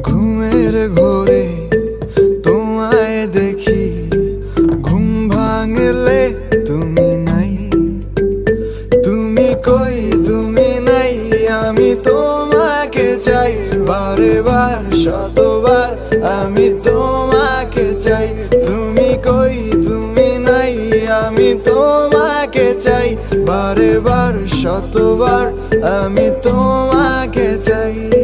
ঘুমের ঘোরে তোমায় দেখি, ঘুম ভাঙলে তুমি নাই। তুমি কই তুমি নাই, আমি তোমাকে চাই। বারে বার শতবার আমি তোমাকে চাই। তুমি কই তুমি নাই, আমি তোমাকে চাই। বারে বার শতবার আমি তোমাকে চাই।